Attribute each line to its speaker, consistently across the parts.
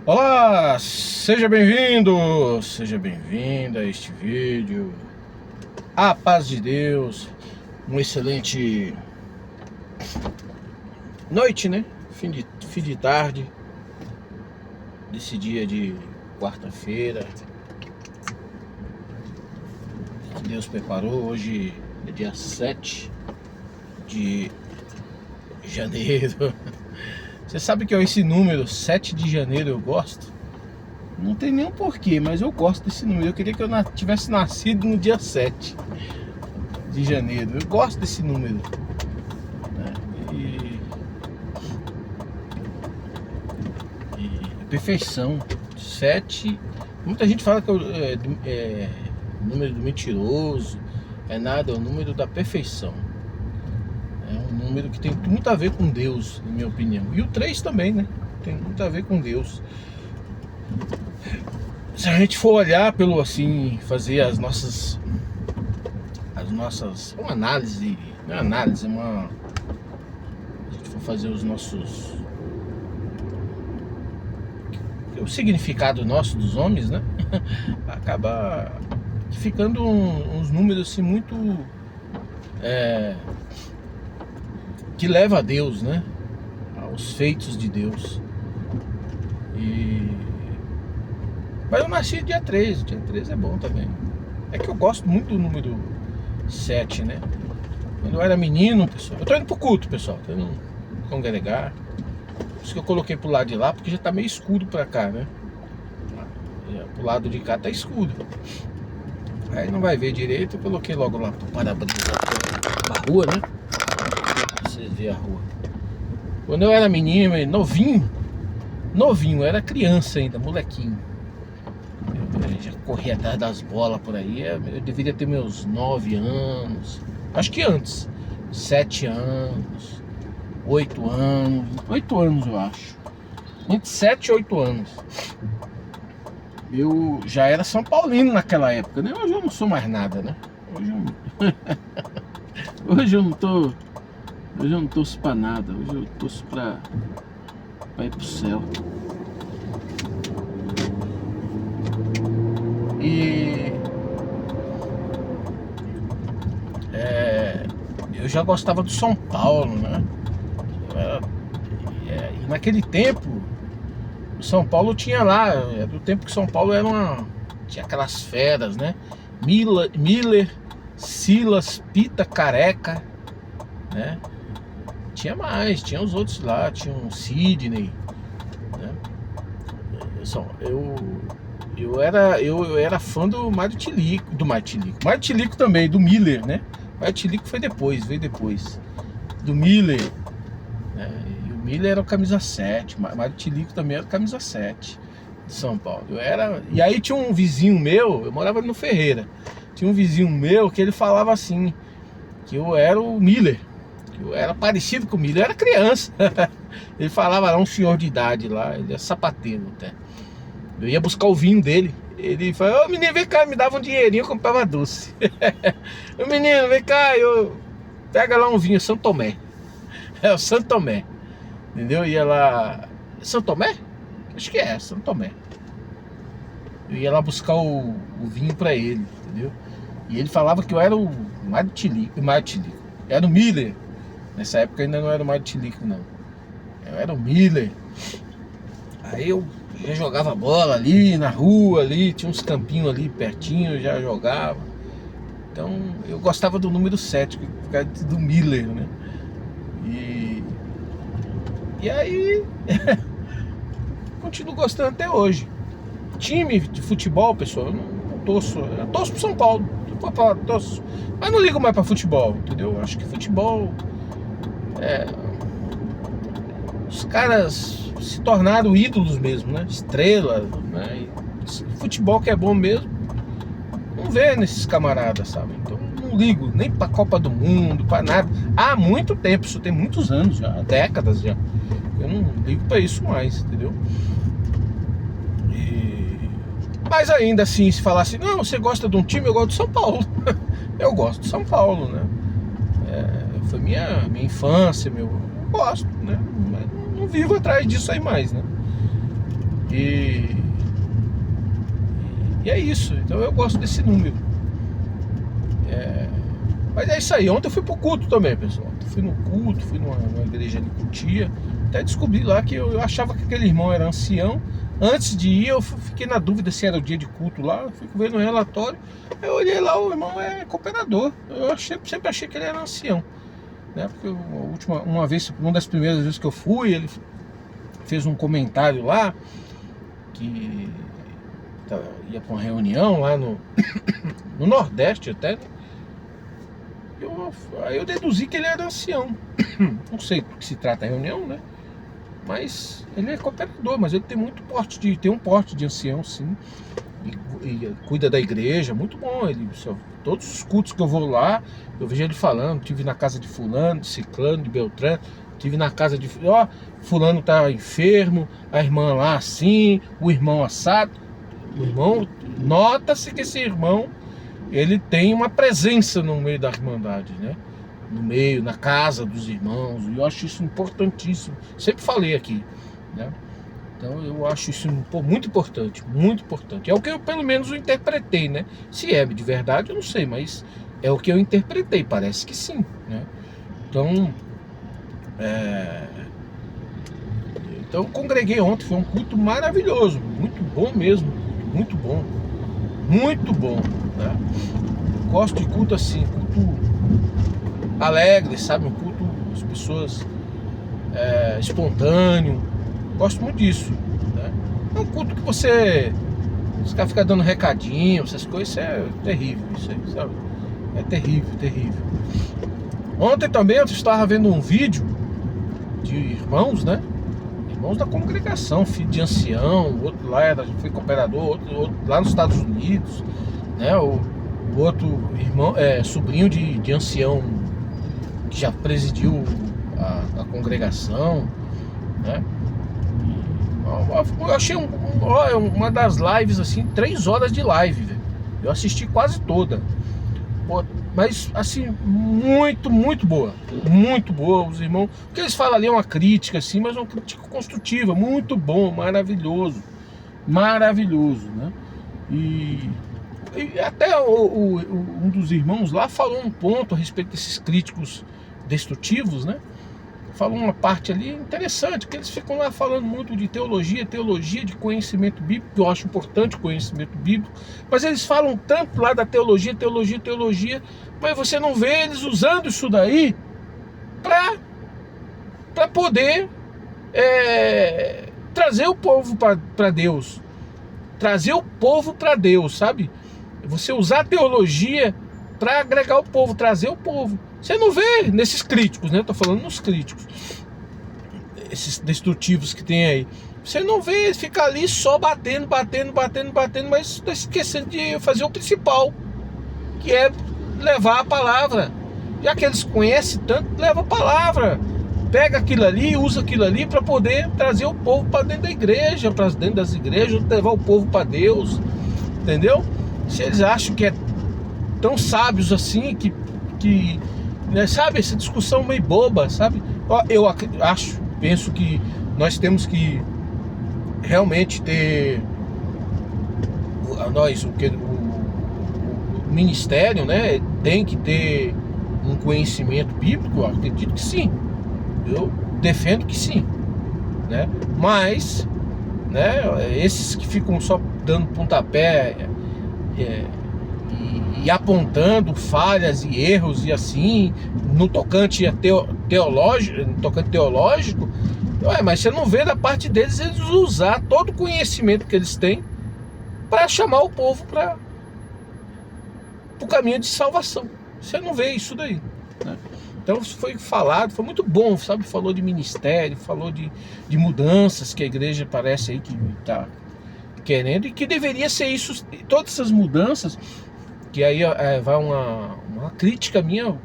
Speaker 1: Olá, seja bem-vindo, seja bem-vinda a este vídeo. A paz de Deus, uma excelente noite, né? Fim de tarde, desse dia de quarta-feira que Deus preparou. Hoje é dia 7 de janeiro. Você sabe que esse número 7 de janeiro eu gosto? Não tem nenhum porquê, mas eu gosto desse número. Eu queria que eu tivesse nascido no dia 7 de janeiro. Eu gosto desse número, né? E perfeição. 7. Muita gente fala que é número do mentiroso. É nada, é o número da perfeição. É um número que tem muito a ver com Deus, na minha opinião. E o 3 também, né? Tem muito a ver com Deus. Se a gente for olhar pelo assim, fazer as nossas uma análise, não é análise, a gente for fazer o significado nosso dos homens, né? Acaba ficando uns números assim muito que leva a Deus, né? Aos feitos de Deus. Mas eu nasci dia 13 é bom também. É que eu gosto muito do número 7, né? Quando eu era menino, pessoal. Eu tô indo pro culto, pessoal. Tô indo congregar. Por isso que eu coloquei pro lado de lá, porque já tá meio escuro pra cá, né? Pro lado de cá tá escuro. Aí não vai ver direito. Eu coloquei logo lá pro para-brisa, pra rua, né? Pra vocês verem a rua. Quando eu era menino, novinho, eu era criança ainda, molequinho. Eu já corria atrás das bolas por aí. Eu deveria ter meus 9 anos. Acho que antes. 7 anos. 8 anos. 8 anos, eu acho. Entre 7 e 8 anos. Eu já era São Paulino naquela época, né? Hoje eu não sou mais nada, né? Hoje eu não torço pra nada. Hoje eu torço pra ir pro céu. E eu já gostava do São Paulo, né? E naquele tempo o São Paulo tinha lá, do tempo que São Paulo tinha aquelas feras, né? Miller, Silas, Pita, Careca, né? Tinha mais, tinha os outros lá, tinha um Sidney, né? Eu era fã do Mário Tilico, Mário Tilico também, do Miller, né? Mário Tilico veio depois do Miller, né? E o Miller era o camisa 7, Mário Tilico também era o camisa 7 de São Paulo. E aí tinha um vizinho meu, eu morava no Ferreira, tinha um vizinho meu que ele falava assim, que eu era o Miller, que eu era parecido com o Miller, eu era criança. Ele falava lá, um senhor de idade lá, ele é sapateiro até. Eu ia buscar o vinho dele. Ele falou: ô menino, vem cá, me dava um dinheirinho, eu comprava doce. Ô menino, vem cá, pega lá um vinho, São Tomé. É o São Tomé. Entendeu? Ia lá. São Tomé? Acho que é, São Tomé. Eu ia lá buscar o vinho pra ele, entendeu? E ele falava que eu era o Mário Tilico. Era o Miller. Nessa época ainda não era o Mário Tilico, não. Eu era o Miller. Aí eu jogava bola ali na rua, ali tinha uns campinhos ali pertinho, eu já jogava. Então eu gostava do número 7, do Miller, né? E aí continuo gostando até hoje. Time de futebol, pessoal, eu não torço. Eu torço pro São Paulo. Mas não ligo mais pra futebol, entendeu? Acho que futebol os caras se tornaram ídolos mesmo, né? Estrelas, né? E futebol que é bom mesmo, não vê nesses camaradas, sabe? Então não ligo nem pra Copa do Mundo, pra nada. Há muito tempo, isso tem muitos anos já, décadas já. Eu não ligo pra isso mais, entendeu? Mas ainda assim, se falar assim, não, você gosta de um time, eu gosto do São Paulo. Eu gosto do São Paulo, né? Foi minha infância, eu gosto, né? Mas não vivo atrás disso aí mais, né? E é isso. Então eu gosto desse número. Mas é isso aí. Ontem eu fui pro culto também, pessoal. Ontem eu fui no culto, fui numa igreja de Cotia. Até descobri lá que eu achava que aquele irmão era ancião. Antes de ir, eu fiquei na dúvida se era o dia de culto lá. Eu fico vendo o relatório. Eu olhei lá, o irmão é cooperador. Eu sempre achei que ele era ancião, né? Porque uma das primeiras vezes que eu fui, ele fez um comentário lá que ia para uma reunião lá no Nordeste até, né? Aí eu deduzi que ele era ancião. Não sei do que se trata a reunião, né? Mas ele é cooperador, mas ele tem um porte de ancião, sim. E cuida da igreja, muito bom. Todos os cultos que eu vou lá, eu vejo ele falando. Tive na casa de fulano, de ciclano, de beltrano. Tive na casa de fulano tá enfermo, a irmã lá assim, o irmão assado. O irmão, nota-se que esse irmão, ele tem uma presença no meio da irmandade, né? No meio, na casa dos irmãos. E eu acho isso importantíssimo. Sempre falei aqui, né? Então eu acho isso muito importante, muito importante. É o que eu pelo menos eu interpretei, né? Se é de verdade eu não sei, mas é o que eu interpretei, parece que sim, né? Então eu congreguei ontem, foi um culto maravilhoso, muito bom mesmo, muito bom, né? Gosto de culto assim, culto alegre, sabe? Um culto, as pessoas espontâneo. Gosto muito disso, né? É um culto que você fica dando recadinho, essas coisas, isso é terrível, isso aí, sabe? É terrível, terrível. Ontem também eu estava vendo um vídeo de irmãos, né? Irmãos da congregação, filho de ancião, o outro lá foi cooperador, outro lá nos Estados Unidos, né? O outro irmão, sobrinho de ancião que já presidiu a congregação, né? Eu achei uma das lives assim, 3 horas de live, velho. Eu assisti quase toda. Mas assim, muito boa. Muito boa, os irmãos. O que eles falam ali é uma crítica, assim, mas uma crítica construtiva. Muito bom, maravilhoso. Maravilhoso, né? E até um dos irmãos lá falou um ponto a respeito desses críticos destrutivos, né? Falou uma parte ali interessante, que eles ficam lá falando muito de teologia de conhecimento bíblico, que eu acho importante o conhecimento bíblico, mas eles falam tanto lá da teologia, mas você não vê eles usando isso daí para poder trazer o povo para Deus, sabe? Você usar a teologia para agregar o povo, trazer o povo. Você não vê nesses críticos, né? Eu tô falando nos críticos, esses destrutivos que tem aí. Você não vê, ele fica ali só batendo, mas está esquecendo de fazer o principal, que é levar a palavra. Já que eles conhecem tanto, leva a palavra. Pega aquilo ali, usa aquilo ali para poder trazer o povo para dentro da igreja, para dentro das igrejas, levar o povo para Deus, entendeu? Se eles acham que é tão sábios assim, que né, sabe, essa discussão meio boba, sabe? Eu penso que nós temos que realmente ter o ministério, né, tem que ter um conhecimento bíblico. Eu acredito que sim, eu defendo que sim, né? Mas, né, esses que ficam só dando pontapé e apontando falhas e erros e assim, no tocante teológico, mas você não vê da parte deles eles usar todo o conhecimento que eles têm para chamar o povo para o caminho de salvação. Você não vê isso daí, né? Então foi falado, foi muito bom, sabe? Falou de ministério, falou de mudanças que a igreja parece aí que está querendo, e que deveria ser isso, todas essas mudanças. Que aí vai uma crítica minha,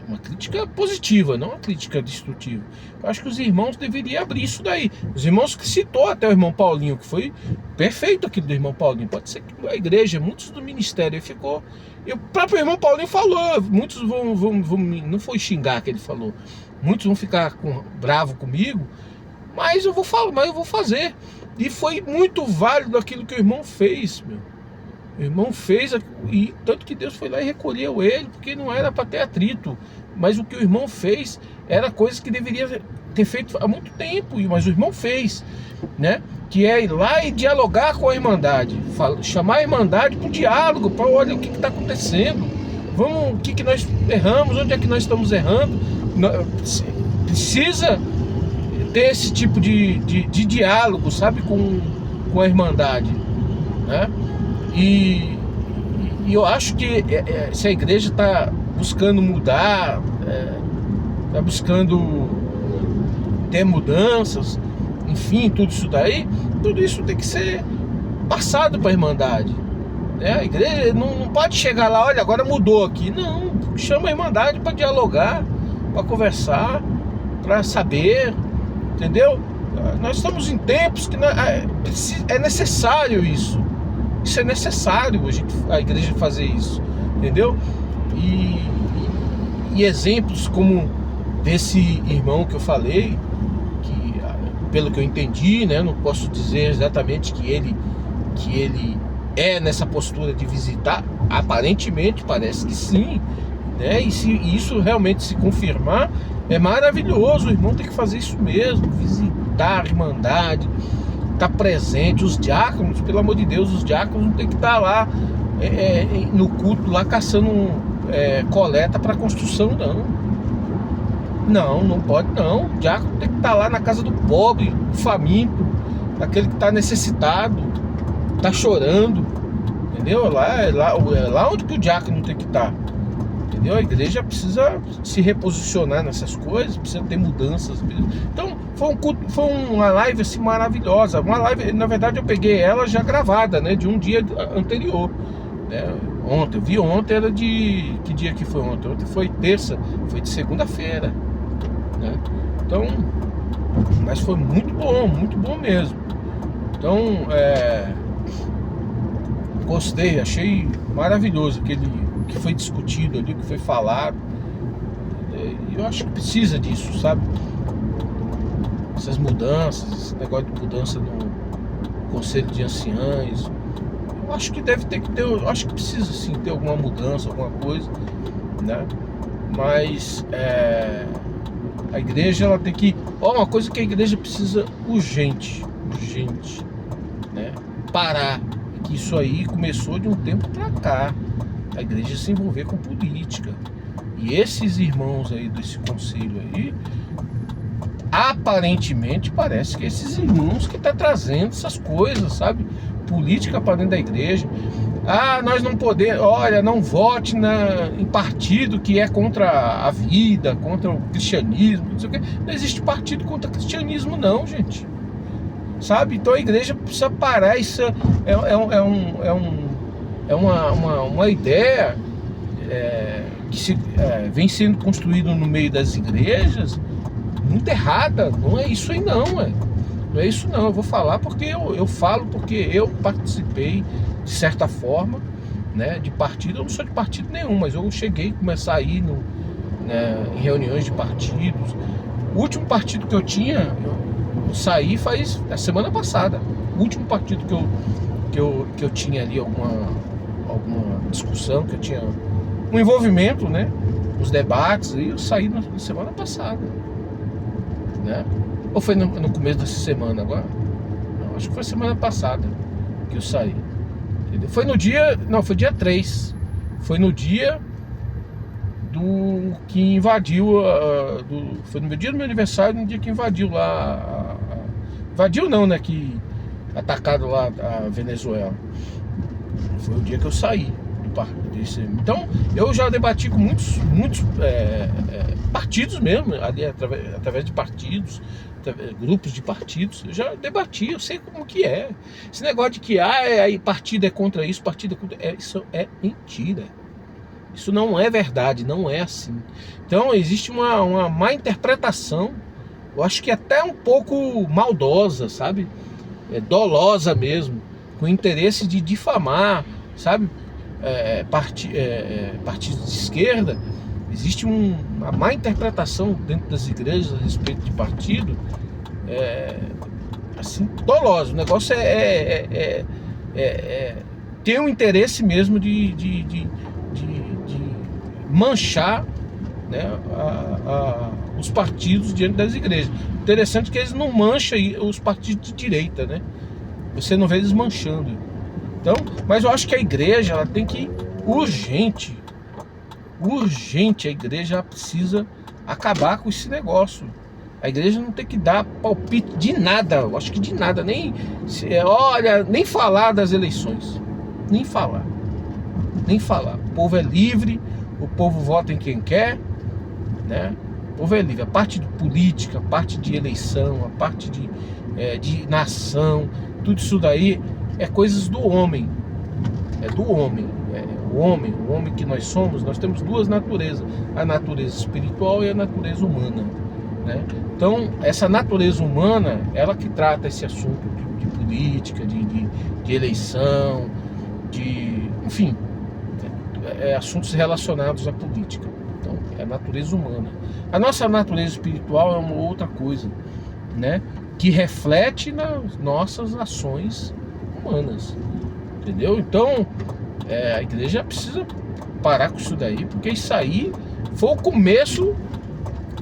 Speaker 1: uma crítica positiva, não uma crítica destrutiva. Eu acho que os irmãos deveriam abrir isso daí. Os irmãos que citou até o irmão Paulinho, que foi perfeito aquilo do irmão Paulinho. Pode ser que a igreja, muitos do ministério ficou. E o próprio irmão Paulinho falou, muitos vão não foi xingar que ele falou, muitos vão ficar bravo comigo, mas eu vou falar, mas eu vou fazer. E foi muito válido aquilo que o irmão fez, meu. O irmão fez, e tanto que Deus foi lá e recolheu ele, porque não era para ter atrito. Mas o que o irmão fez era coisa que deveria ter feito há muito tempo, mas o irmão fez, né? Que é ir lá e dialogar com a Irmandade, chamar a Irmandade para o diálogo, para olha o que está acontecendo, vamos, o que nós erramos, onde é que nós estamos errando. Precisa ter esse tipo de diálogo, sabe, com a Irmandade, né? E eu acho que se a igreja está buscando mudar, está buscando ter mudanças, enfim, tudo isso tem que ser passado para a Irmandade, né? A igreja não pode chegar lá, olha, agora mudou aqui. Não, chama a Irmandade para dialogar, para conversar, para saber, entendeu? Nós estamos em tempos que é necessário isso. Isso é necessário a igreja fazer isso, entendeu? E exemplos como desse irmão que eu falei, que pelo que eu entendi, né, não posso dizer exatamente que ele é nessa postura de visitar, aparentemente parece que sim, né? E se isso realmente se confirmar, é maravilhoso. O irmão tem que fazer isso mesmo, visitar a Irmandade, estar presente. Os diáconos, pelo amor de Deus, os diáconos não tem que estar lá no culto, lá caçando coleta para construção, não pode não. O diácono tem que estar lá na casa do pobre, do faminto, daquele que está necessitado, está chorando, entendeu? É lá onde que o diácono tem que estar, entendeu? A igreja precisa se reposicionar nessas coisas, precisa ter mudanças mesmo. Então foi uma live assim maravilhosa, uma live, na verdade eu peguei ela já gravada, né, de um dia anterior, né? Eu vi ontem, era de que dia que foi ontem? Ontem foi terça, foi de segunda-feira, né? Então, mas foi muito bom mesmo. Então, gostei, achei maravilhoso o que foi discutido ali, o que foi falado. Eu acho que precisa disso, sabe? Essas mudanças, esse negócio de mudança no Conselho de Anciães. Eu acho que eu acho que precisa sim ter alguma mudança, alguma coisa, né? Mas a igreja, ela tem que... uma coisa que a igreja precisa urgente, né? Parar. Que isso aí começou de um tempo pra cá, a igreja se envolver com política. E esses irmãos aí desse conselho aí, aparentemente parece que esses irmãos que tá trazendo essas coisas, sabe? Política para dentro da igreja. Nós não podemos, olha, não vote em partido que é contra a vida, contra o cristianismo, não sei o quê. Não existe partido contra o cristianismo não, gente, sabe? Então a igreja precisa parar. Isso uma ideia que vem sendo construída no meio das igrejas, muito errada. Não é isso aí não, não é isso não. Eu vou falar porque eu falo porque eu participei de certa forma, né, de partido. Eu não sou de partido nenhum, mas eu cheguei a começar a ir em reuniões de partidos. O último partido que eu tinha, eu saí faz a semana passada. O último partido que eu tinha ali alguma discussão, que eu tinha um envolvimento, né, nos debates, e eu saí na semana passada, né? Ou foi no começo dessa semana agora? Não, acho que foi semana passada que eu saí, entendeu? Foi no dia... Não, foi dia 3. Foi no dia do que invadiu foi no dia do meu aniversário, no dia que invadiu lá invadiu não, né, que atacaram lá a Venezuela. Foi o dia que eu saí desse. Então eu já debati com muitos partidos mesmo, ali através de partidos, grupos de partidos. Eu já debati, eu sei como que é. Esse negócio de que partido é contra isso, partido é contra... isso é mentira. Isso não é verdade, não é assim. Então existe uma má interpretação, eu acho que até um pouco maldosa, sabe? Dolosa mesmo, com interesse de difamar, sabe? Partidos de esquerda. Existe uma má interpretação dentro das igrejas a respeito de partido, assim, dolosa. O negócio tem um interesse mesmo de manchar, né, os partidos diante das igrejas. Interessante que eles não mancham os partidos de direita, né? Você não vê eles manchando. Então, mas eu acho que a igreja, ela tem que urgente, a igreja precisa acabar com esse negócio. A igreja não tem que dar palpite de nada, eu acho que de nada, nem falar das eleições, nem falar. O povo é livre, o povo vota em quem quer, né? O povo é livre. A parte de política, a parte de eleição, a parte de nação, tudo isso daí é coisas do homem. É do homem. O homem que nós somos, nós temos duas naturezas: a natureza espiritual e a natureza humana, né? Então, essa natureza humana, ela que trata esse assunto de política, de eleição, enfim, assuntos relacionados à política. Então, é a natureza humana. A nossa natureza espiritual é uma outra coisa, né? Que reflete nas nossas ações humanas, entendeu? Então, a igreja precisa parar com isso daí, porque isso aí foi o começo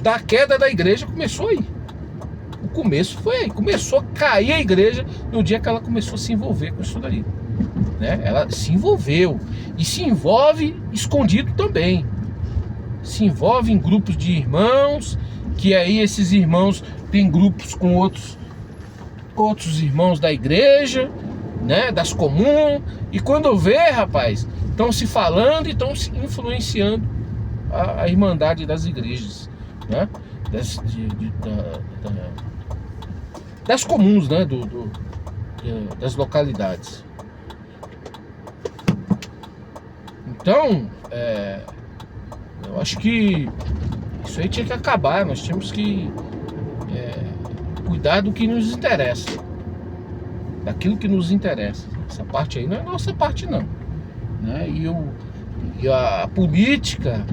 Speaker 1: da queda da igreja. Começou aí. O começo foi aí. Começou a cair a igreja no dia que ela começou a se envolver com isso daí, né? Ela se envolveu e se envolve escondido também. Se envolve em grupos de irmãos, que aí esses irmãos têm grupos com outros irmãos da igreja, né, das comuns, e quando vê, rapaz, estão se falando e estão se influenciando a irmandade das igrejas, né, das comuns, né, das localidades. Então, eu acho que isso aí tinha que acabar. Nós tínhamos que cuidar do que nos interessa, daquilo que nos interessa. Essa parte aí não é nossa parte, não, né? E a política,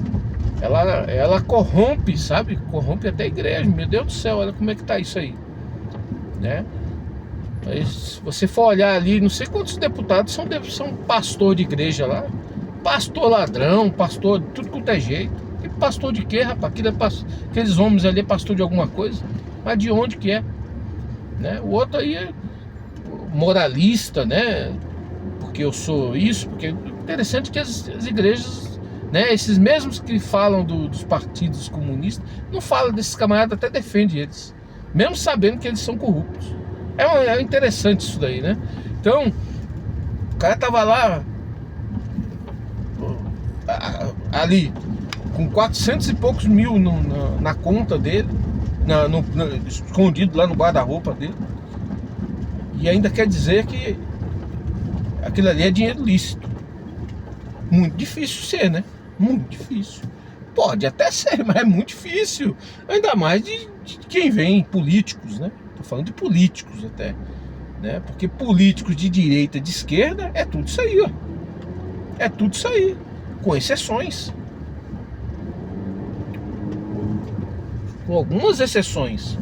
Speaker 1: ela corrompe, sabe? Corrompe até a igreja. Meu Deus do céu, olha como é que tá isso aí, né? Mas se você for olhar ali, não sei quantos deputados são pastor de igreja lá. Pastor ladrão, pastor de tudo quanto é jeito. E pastor de quê, rapaz? Aqueles homens ali é pastor de alguma coisa? Mas de onde que é? Né? O outro aí é moralista, né? Porque eu sou isso. Porque é interessante que as igrejas, né? Esses mesmos que falam dos partidos comunistas, não falam desses camaradas, até defende eles, mesmo sabendo que eles são corruptos. É interessante isso daí, né? Então, o cara tava lá ali com 400 e poucos mil na conta dele, escondido lá no guarda-roupa dele, e ainda quer dizer que aquilo ali é dinheiro lícito. Muito difícil ser, né? Muito difícil. Pode até ser, mas é muito difícil. Ainda mais de quem vem, políticos, né? Tô falando de políticos até, né? Porque políticos de direita e de esquerda é tudo isso aí, ó. É tudo isso aí, com exceções. Com algumas exceções,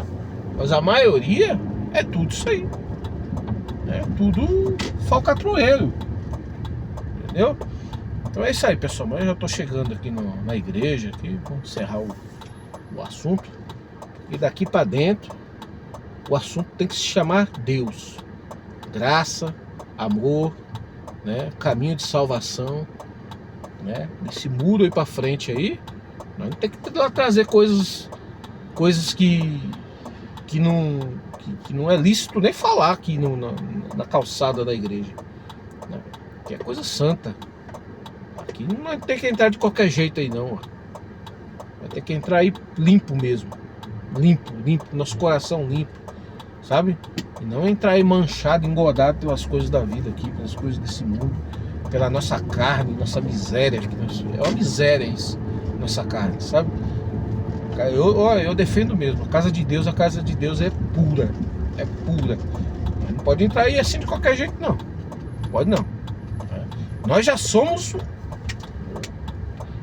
Speaker 1: mas a maioria é tudo isso aí. É tudo falcatrueiro, entendeu? Então é isso aí, pessoal. Mas eu já tô chegando aqui na igreja aqui. Vamos encerrar o assunto. E daqui para dentro o assunto tem que se chamar Deus, graça, amor, né? Caminho de salvação, né? Desse muro aí para frente aí, nós não tem que trazer coisas que não é lícito nem falar aqui na calçada da igreja, né? Que é coisa santa. Aqui não vai ter que entrar de qualquer jeito aí não, ó. Vai ter que entrar aí limpo mesmo, limpo, nosso coração limpo, sabe? E não entrar aí manchado, engodado pelas coisas da vida aqui, pelas coisas desse mundo, pela nossa carne, nossa miséria. É uma miséria isso, nossa carne, sabe? Eu defendo mesmo. A casa de Deus é pura. É pura. Não pode entrar aí assim de qualquer jeito, não. Pode não. Nós já somos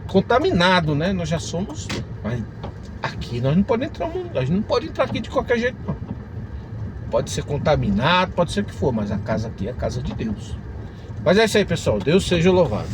Speaker 1: contaminados, né? Nós já somos. Mas aqui nós não podemos entrar. A gente não pode entrar aqui de qualquer jeito, não. pode ser contaminado, pode ser o que for, mas a casa aqui é a casa de Deus. Mas é isso aí, pessoal. Deus seja louvado.